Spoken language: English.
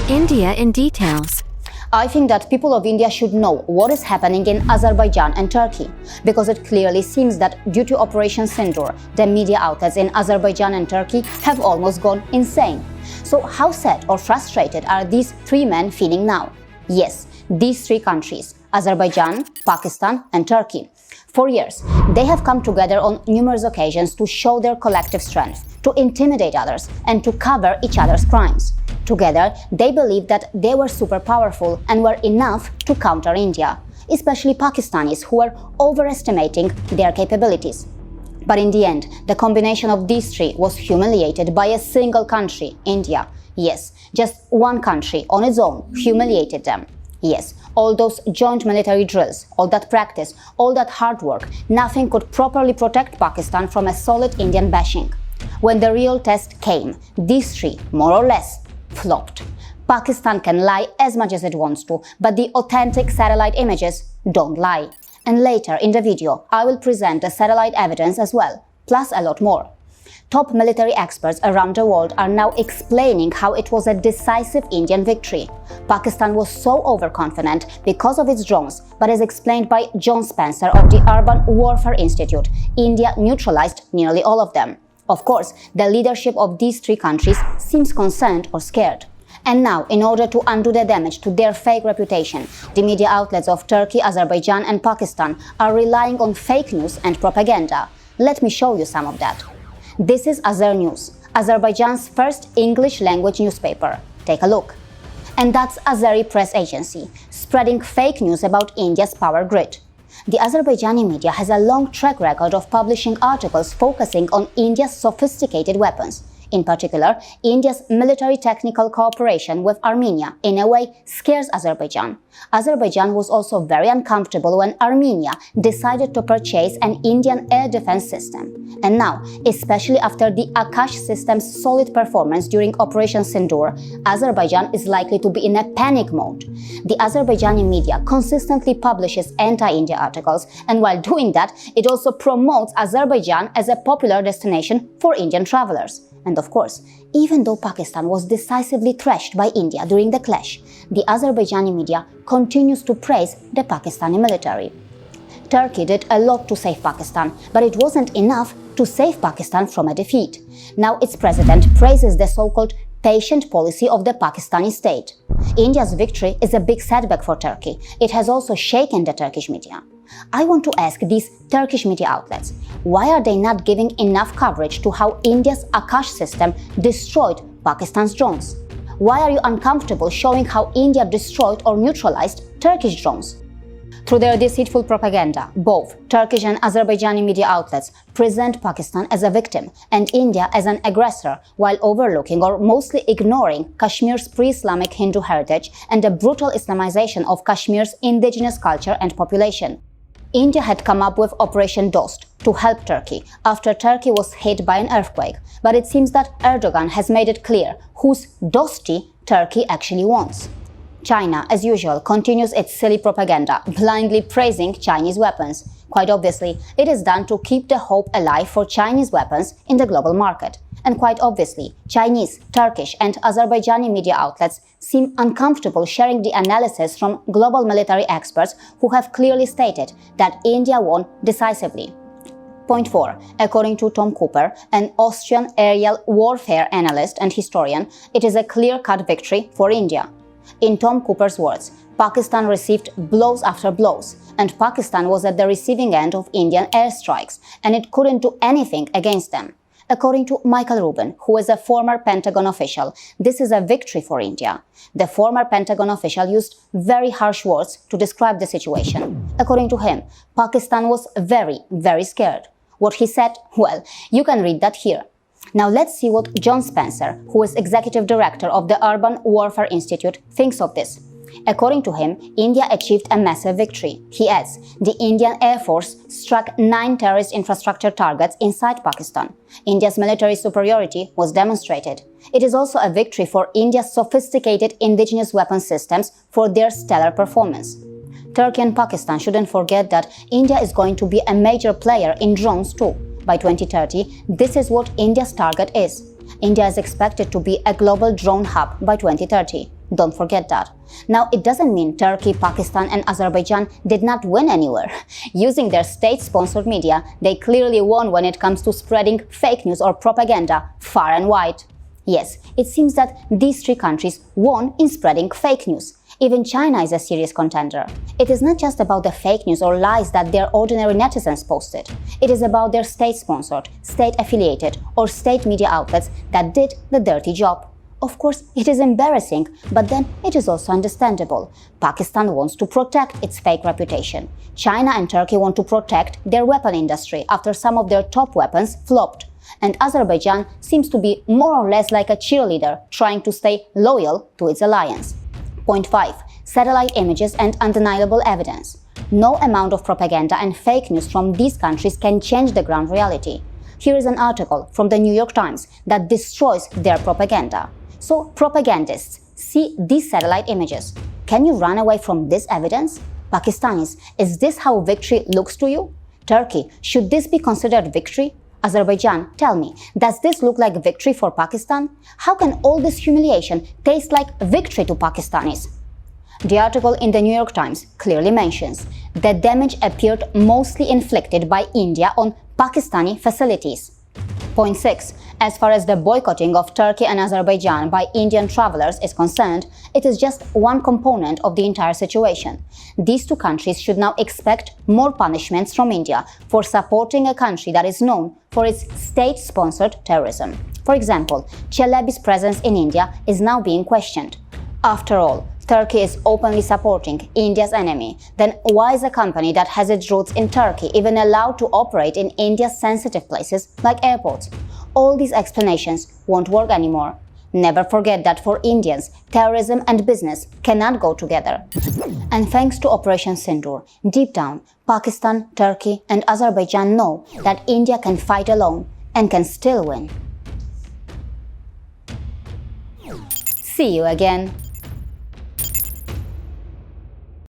India in details. I think that people of India should know what is happening in Azerbaijan and Turkey, because it clearly seems that due to Operation Sindoor, the media outlets in Azerbaijan and Turkey have almost gone insane. So how sad or frustrated are these three men feeling now? Yes, these three countries, Azerbaijan, Pakistan and Turkey. For years, they have come together on numerous occasions to show their collective strength, to intimidate others and to cover each other's crimes. Together, they believed that they were super powerful and were enough to counter India, especially Pakistanis who were overestimating their capabilities. But in the end, the combination of these three was humiliated by a single country, India. Yes, just one country on its own humiliated them. Yes, all those joint military drills, all that practice, all that hard work, nothing could properly protect Pakistan from a solid Indian bashing. When the real test came, these three, more or less, flopped. Pakistan can lie as much as it wants to, but the authentic satellite images don't lie. And later in the video, I will present the satellite evidence as well, plus a lot more. Top military experts around the world are now explaining how it was a decisive Indian victory. Pakistan was so overconfident because of its drones, but as explained by John Spencer of the Urban Warfare Institute, India neutralized nearly all of them. Of course, the leadership of these three countries seems concerned or scared. And now, in order to undo the damage to their fake reputation, the media outlets of Turkey, Azerbaijan and Pakistan are relying on fake news and propaganda. Let me show you some of that. This is Azer News, Azerbaijan's first English-language newspaper. Take a look. And that's Azeri Press Agency, spreading fake news about India's power grid. The Azerbaijani media has a long track record of publishing articles focusing on India's sophisticated weapons. In particular, India's military technical cooperation with Armenia, in a way, scares Azerbaijan. Azerbaijan was also very uncomfortable when Armenia decided to purchase an Indian air defense system. And now, especially after the Akash system's solid performance during Operation Sindoor, Azerbaijan is likely to be in a panic mode. The Azerbaijani media consistently publishes anti-India articles, and while doing that, it also promotes Azerbaijan as a popular destination for Indian travelers. And of course, even though Pakistan was decisively thrashed by India during the clash, the Azerbaijani media continues to praise the Pakistani military. Turkey did a lot to save Pakistan, but it wasn't enough to save Pakistan from a defeat. Now its president praises the so-called patient policy of the Pakistani state. India's victory is a big setback for Turkey. It has also shaken the Turkish media. I want to ask these Turkish media outlets, why are they not giving enough coverage to how India's Akash system destroyed Pakistan's drones? Why are you uncomfortable showing how India destroyed or neutralized Turkish drones? Through their deceitful propaganda, both Turkish and Azerbaijani media outlets present Pakistan as a victim and India as an aggressor, while overlooking or mostly ignoring Kashmir's pre-Islamic Hindu heritage and the brutal Islamization of Kashmir's indigenous culture and population. India had come up with Operation Dost to help Turkey after Turkey was hit by an earthquake, but it seems that Erdogan has made it clear whose Dosti Turkey actually wants. China, as usual, continues its silly propaganda, blindly praising Chinese weapons. Quite obviously, it is done to keep the hope alive for Chinese weapons in the global market. And quite obviously, Chinese, Turkish and Azerbaijani media outlets seem uncomfortable sharing the analysis from global military experts who have clearly stated that India won decisively. Point 4. According to Tom Cooper, an Austrian aerial warfare analyst and historian, it is a clear-cut victory for India. In Tom Cooper's words, Pakistan received blows after blows, and Pakistan was at the receiving end of Indian airstrikes, and it couldn't do anything against them. According to Michael Rubin, who is a former Pentagon official, this is a victory for India. The former Pentagon official used very harsh words to describe the situation. According to him, Pakistan was very, very scared. What he said? Well, you can read that here. Now let's see what John Spencer, who is executive director of the Urban Warfare Institute, thinks of this. According to him, India achieved a massive victory. He adds, the Indian Air Force struck 9 terrorist infrastructure targets inside Pakistan. India's military superiority was demonstrated. It is also a victory for India's sophisticated indigenous weapon systems for their stellar performance. Turkey and Pakistan shouldn't forget that India is going to be a major player in drones too. By 2030, this is what India's target is. India is expected to be a global drone hub by 2030. Don't forget that. Now, it doesn't mean Turkey, Pakistan and Azerbaijan did not win anywhere. Using their state-sponsored media, they clearly won when it comes to spreading fake news or propaganda far and wide. Yes, it seems that these three countries won in spreading fake news. Even China is a serious contender. It is not just about the fake news or lies that their ordinary netizens posted. It is about their state-sponsored, state-affiliated or state media outlets that did the dirty job. Of course, it is embarrassing, but then it is also understandable. Pakistan wants to protect its fake reputation. China and Turkey want to protect their weapon industry after some of their top weapons flopped. And Azerbaijan seems to be more or less like a cheerleader trying to stay loyal to its alliance. Point 5. Satellite images and undeniable evidence. No amount of propaganda and fake news from these countries can change the ground reality. Here is an article from the New York Times that destroys their propaganda. So, propagandists, see these satellite images. Can you run away from this evidence? Pakistanis, is this how victory looks to you? Turkey, should this be considered victory? Azerbaijan, tell me, does this look like victory for Pakistan? How can all this humiliation taste like victory to Pakistanis? The article in the New York Times clearly mentions that damage appeared mostly inflicted by India on Pakistani facilities. Point 6. As far as the boycotting of Turkey and Azerbaijan by Indian travelers is concerned, it is just one component of the entire situation. These two countries should now expect more punishments from India for supporting a country that is known for its state-sponsored terrorism. For example, Çelebi's presence in India is now being questioned. After all, Turkey is openly supporting India's enemy. Then why is a company that has its roots in Turkey even allowed to operate in India's sensitive places like airports? All these explanations won't work anymore. Never forget that for Indians, terrorism and business cannot go together. And thanks to Operation Sindoor, deep down, Pakistan, Turkey and Azerbaijan know that India can fight alone and can still win. See you again.